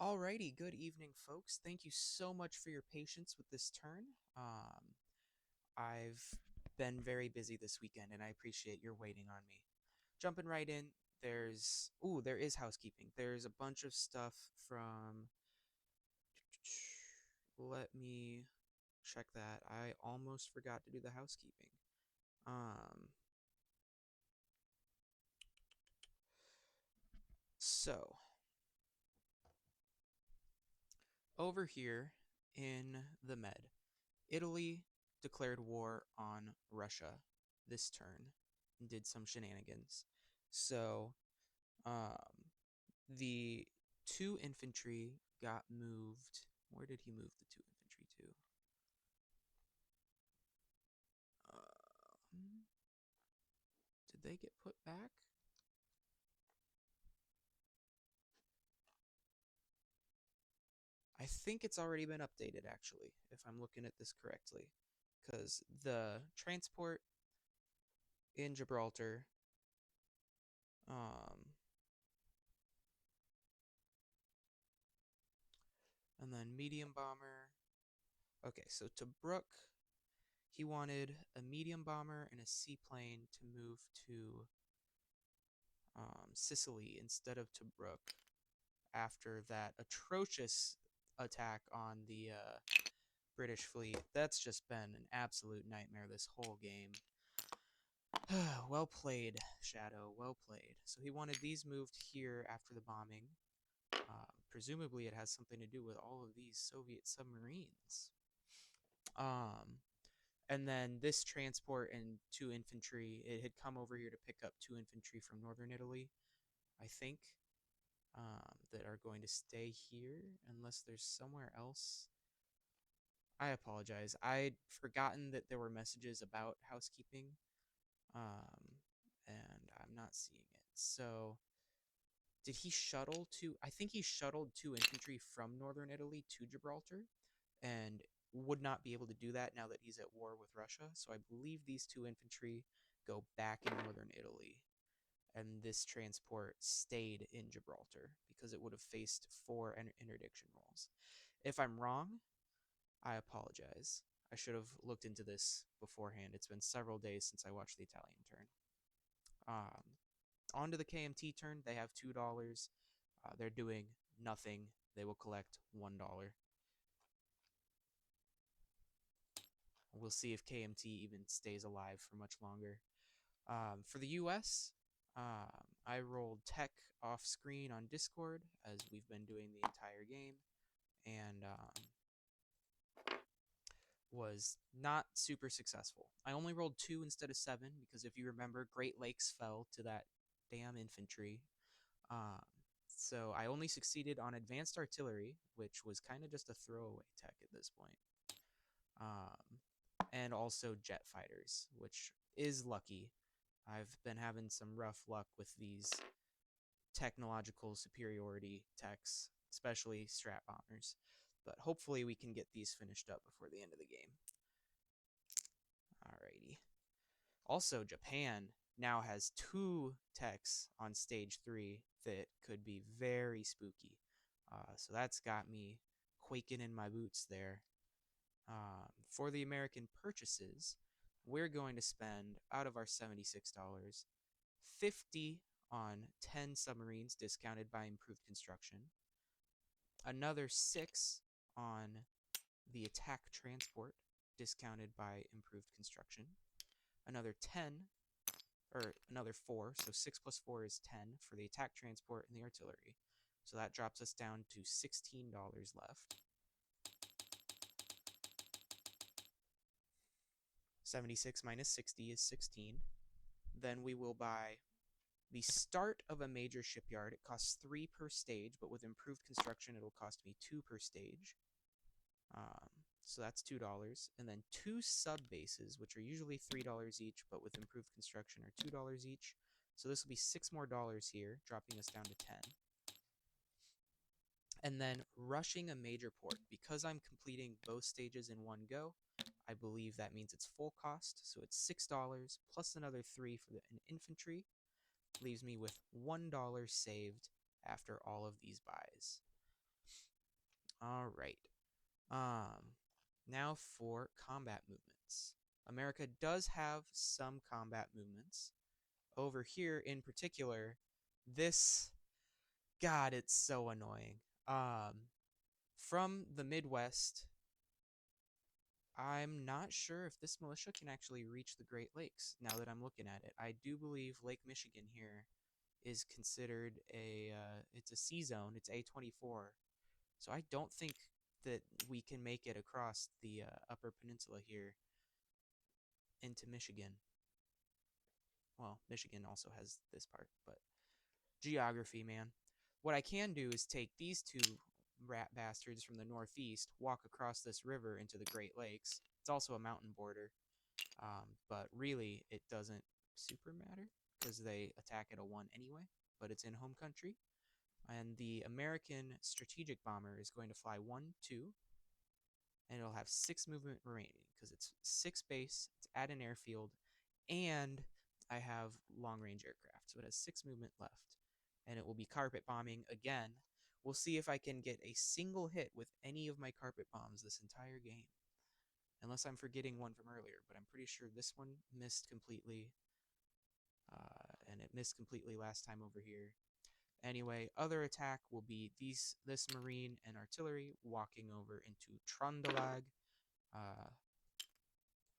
Alrighty, good evening, folks. Thank you so much for your patience with this turn. I've been very busy this weekend, and I appreciate your waiting on me. Jumping right in, there is housekeeping. There's a bunch of stuff from. Let me check that. I almost forgot to do the housekeeping. Um, so over here in the Med, Italy declared war on Russia this turn and did some shenanigans. So, um, the two infantry got moved. Where did he move the two infantry to? Did they get put back? I think it's already been updated, actually, if I'm looking at this correctly. Because the transport in Gibraltar, um, and then medium bomber. Okay, so Tobruk, he wanted a medium bomber and a seaplane to move to Sicily instead of Tobruk after that atrocious attack on the British fleet. That's just been an absolute nightmare this whole game. Well played, Shadow. Well played. So he wanted these moved here after the bombing. Presumably it has something to do with all of these Soviet submarines. And then this transport and two infantry, it had come over here to pick up two infantry from northern Italy, I think, that are going to stay here unless there's somewhere else. I apologize. I'd forgotten that there were messages about housekeeping, and I'm not seeing it. So, did he shuttle to? I think he shuttled two infantry from northern Italy to Gibraltar, and would not be able to do that now that he's at war with Russia. So I believe these two infantry go back in northern Italy, and this transport stayed in Gibraltar because it would have faced four interdiction rolls. If I'm wrong, I apologize. I should have looked into this beforehand. It's been several days since I watched the Italian turn. On to the KMT turn. They have $2. They're doing nothing. They will collect $1. We'll see if KMT even stays alive for much longer. For the US, I rolled tech off screen on Discord as we've been doing the entire game, and was not super successful. I only rolled 2 instead of 7 because if you remember, Great Lakes fell to that damn infantry. Um, so I only succeeded on advanced artillery, which was kind of just a throwaway tech at this point. And also jet fighters, which is lucky. I've been having some rough luck with these technological superiority techs, especially strat bombers. But hopefully we can get these finished up before the end of the game. Alrighty. Also, Japan now has 2 techs on stage 3 that could be very spooky. So that's got me quaking in my boots there. For the American purchases, we're going to spend, out of our $76, 50 on 10 submarines discounted by improved construction, another 6 on the attack transport discounted by improved construction, another 10, or another 4, so 6 plus 4 is 10 for the attack transport and the artillery. So that drops us down to $16 left. 76 minus 60 is 16. Then we will buy the start of a major shipyard. It costs 3 per stage, but with improved construction, it'll cost me 2 per stage. So that's $2. And then 2 sub bases, which are usually $3 each, but with improved construction are $2 each. So this will be $6 more here, dropping us down to 10. And then rushing a major port. Because I'm completing both stages in one go, I believe that means it's full cost. So it's $6 plus another 3 for the infantry. Leaves me with $1 saved after all of these buys. All right. Um, Now for combat movements. America does have some combat movements. Over here in particular, this, God, it's so annoying. From the Midwest, I'm not sure if this militia can actually reach the Great Lakes now that I'm looking at it. I do believe Lake Michigan here is considered it's a C zone. It's A24. So I don't think that we can make it across the Upper Peninsula here into Michigan. Well, Michigan also has this part, but geography, man. What I can do is take these two rat bastards from the northeast, walk across this river into the Great Lakes. It's also a mountain border, but really it doesn't super matter because they attack at a 1 anyway, but it's in home country. And the American strategic bomber is going to fly 1, 2, and it'll have 6 movement remaining because it's 6 base, it's at an airfield, and I have long range aircraft, so it has 6 movement left. And it will be carpet bombing again. We'll see if I can get a single hit with any of my carpet bombs this entire game. Unless I'm forgetting one from earlier, but I'm pretty sure this one missed completely, and it missed completely last time over here. Anyway, other attack will be this marine and artillery walking over into Trondelag.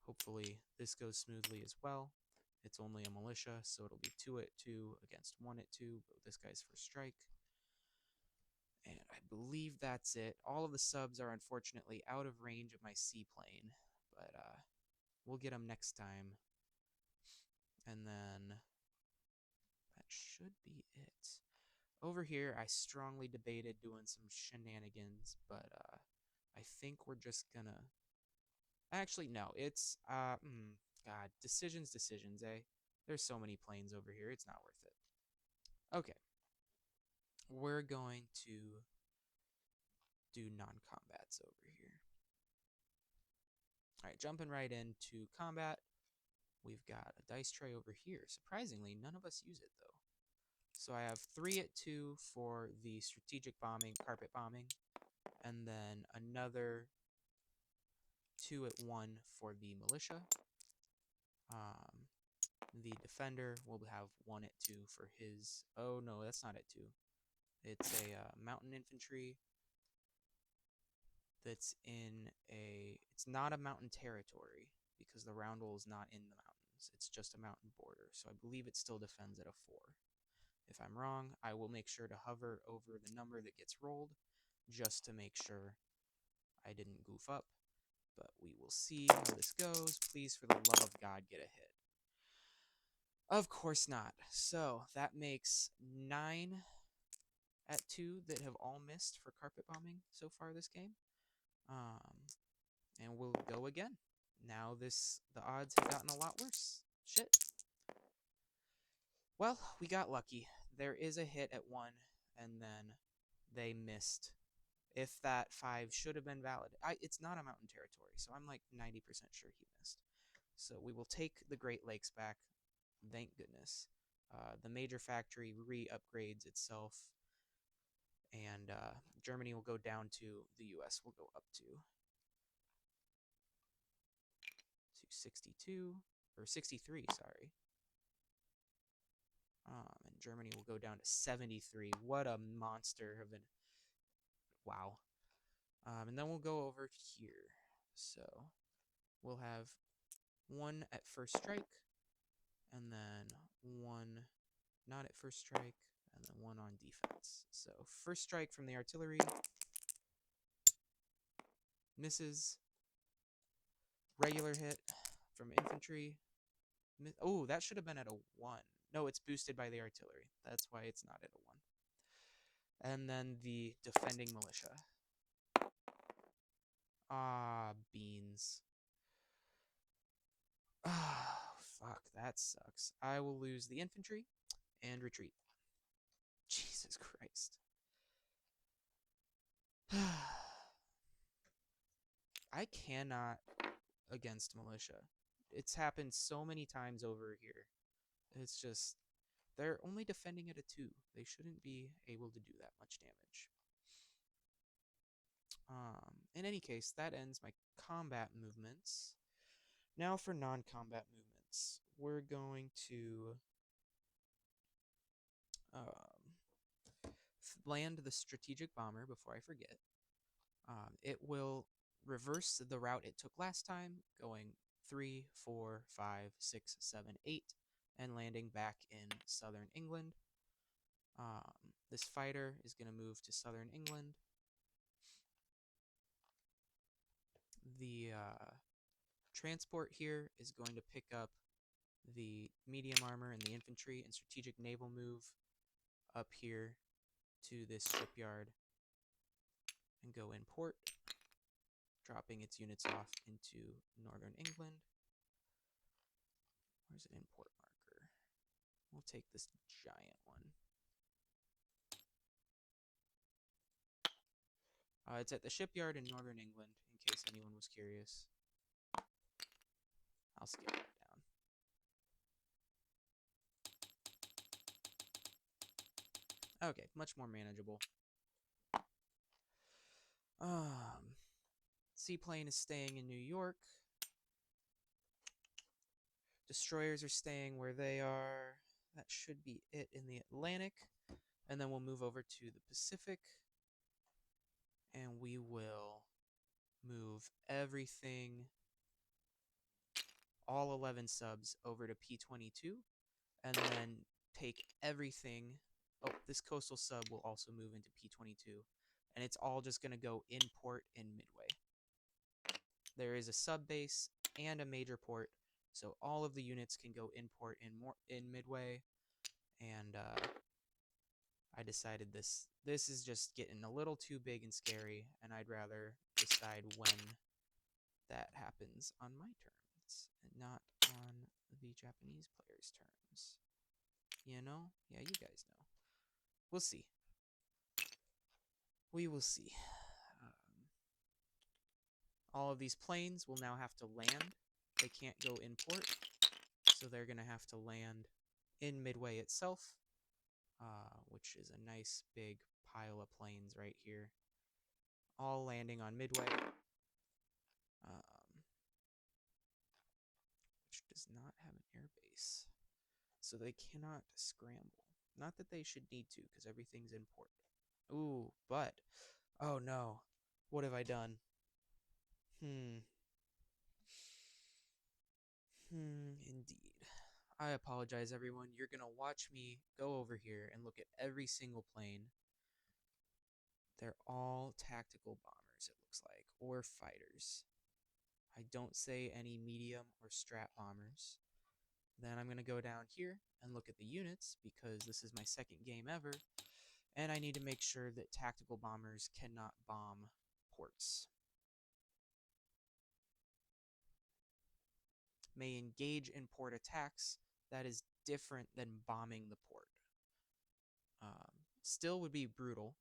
Hopefully this goes smoothly as well. It's only a militia, so it'll be 2 at 2 against 1 at 2, but this guy's first strike. And I believe that's it. All of the subs are unfortunately out of range of my seaplane, but we'll get them next time. And then that should be it. Over here, I strongly debated doing some shenanigans, but I think we're just gonna... Actually, no, it's... God, decisions, eh? There's so many planes over here, it's not worth it. Okay. We're going to do non-combats over here. Alright, jumping right into combat. We've got a dice tray over here. Surprisingly, none of us use it, though. So I have 3 at 2 for the strategic bombing, carpet bombing, and then another 2 at 1 for the militia. The defender will have 1 at 2 for his... Oh, no, that's not at 2. It's a mountain infantry that's in a... It's not a mountain territory because the roundel is not in the mountains. It's just a mountain border, so I believe it still defends at a 4. If I'm wrong, I will make sure to hover over the number that gets rolled just to make sure I didn't goof up. But we will see how this goes. Please, for the love of God, get a hit. Of course not. So that makes 9 at 2 that have all missed for carpet bombing so far this game. And we'll go again. Now the odds have gotten a lot worse. Shit. Well, we got lucky. There is a hit at 1, and then they missed. If that 5 should have been valid. It's not a mountain territory, so I'm like 90% sure he missed. So we will take the Great Lakes back. Thank goodness. The major factory re-upgrades itself, and Germany will go down to, the US will go up to 62, or 63, sorry. And Germany will go down to 73. What a monster of an... Wow. And then we'll go over here. So we'll have 1 at first strike, and then 1 not at first strike, and then 1 on defense. So first strike from the artillery. Misses. Regular hit from infantry. Oh, that should have been at a 1. No, it's boosted by the artillery. That's why it's not at a 1. And then the defending militia. Ah, beans. Ah, fuck, that sucks. I will lose the infantry and retreat. Jesus Christ. I cannot against militia. It's happened so many times over here. It's just, they're only defending at a 2. They shouldn't be able to do that much damage. In any case, that ends my combat movements. Now for non-combat movements, we're going to land the strategic bomber before I forget. It will reverse the route it took last time, going 3, 4, 5, 6, 7, 8, and landing back in southern England. This fighter is going to move to southern England. The transport here is going to pick up the medium armor and the infantry and strategic naval move up here to this shipyard and go in port, dropping its units off into northern England. Where's an import marker? We'll take this giant one. It's at the shipyard in northern England, in case anyone was curious. I'll scale that down. Okay, much more manageable. Seaplane is staying in New York. Destroyers are staying where they are. That should be it in the Atlantic. And then we'll move over to the Pacific. And we will move everything, all 11 subs, over to P22. And then take everything. Oh, this coastal sub will also move into P22. And it's all just going to go in port in Midway. There is a sub base and a major port, so all of the units can go in port in Midway. And I decided this is just getting a little too big and scary, and I'd rather decide when that happens on my terms and not on the Japanese players' terms. You know? Yeah, you guys know. We'll see. We will see. All of these planes will now have to land. They can't go in port, so they're going to have to land in Midway itself, which is a nice big pile of planes right here, all landing on Midway, which does not have an air base, so they cannot scramble. Not that they should need to, because everything's in port. Ooh, but, oh no, what have I done? Indeed. I apologize, everyone. You're going to watch me go over here and look at every single plane. They're all tactical bombers, it looks like, or fighters. I don't say any medium or strat bombers. Then I'm going to go down here and look at the units, because this is my second game ever, and I need to make sure that tactical bombers cannot bomb ports. May engage in port attacks. That is different than bombing the port. Still would be brutal,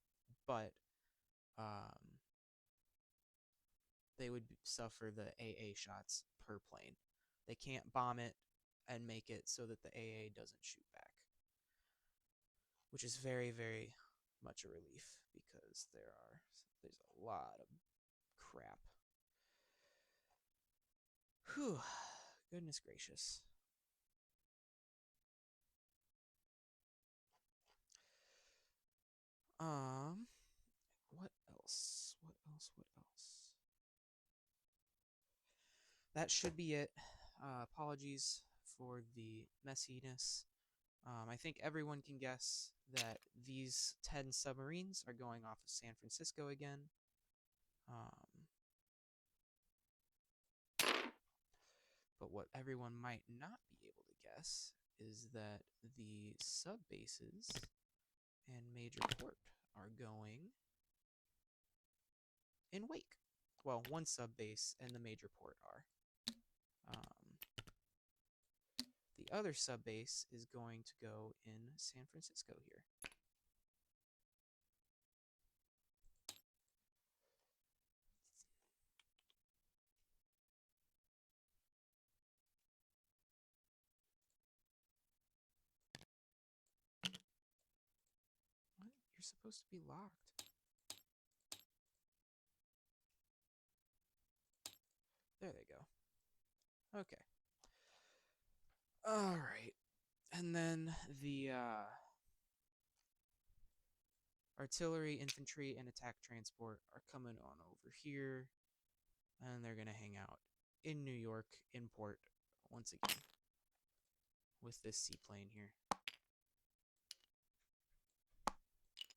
but they would suffer the AA shots per plane. They can't bomb it and make it so that the AA doesn't shoot back, which is very, very much a relief, because there's a lot of crap. Whew. Goodness gracious. What else? That should be it. Apologies for the messiness. I think everyone can guess that these 10 submarines are going off of San Francisco again. But what everyone might not be able to guess is that the sub bases and major port are going in Wake. Well, one sub base and the major port are. The other sub base is going to go in San Francisco here. What? You're supposed to be locked. There they go. Okay. All right. And then the artillery, infantry, and attack transport are coming on over here. And they're going to hang out in New York, in port, once again, with this seaplane here.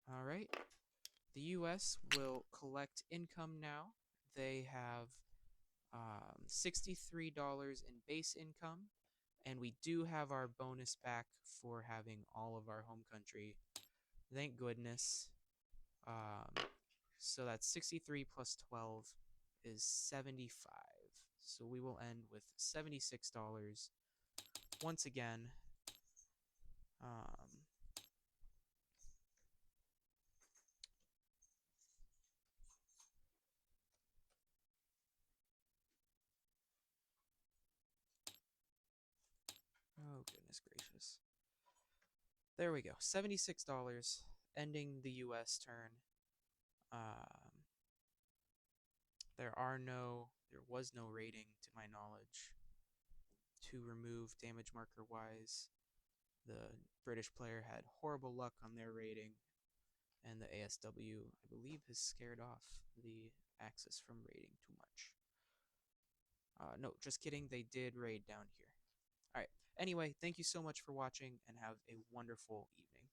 All right. The U.S. will collect income now. They have $63 in base income, and we do have our bonus back for having all of our home country. Thank goodness. So that's 63 plus 12 is 75. So we will end with $76 once again. Oh, goodness gracious. There we go. $76, ending the U.S. turn. There was no rating, to my knowledge, to remove damage marker wise. The British player had horrible luck on their rating, and the ASW, I believe, has scared off the Axis from raiding too much. No, just kidding. They did raid down here. All right. Anyway, thank you so much for watching, and have a wonderful evening.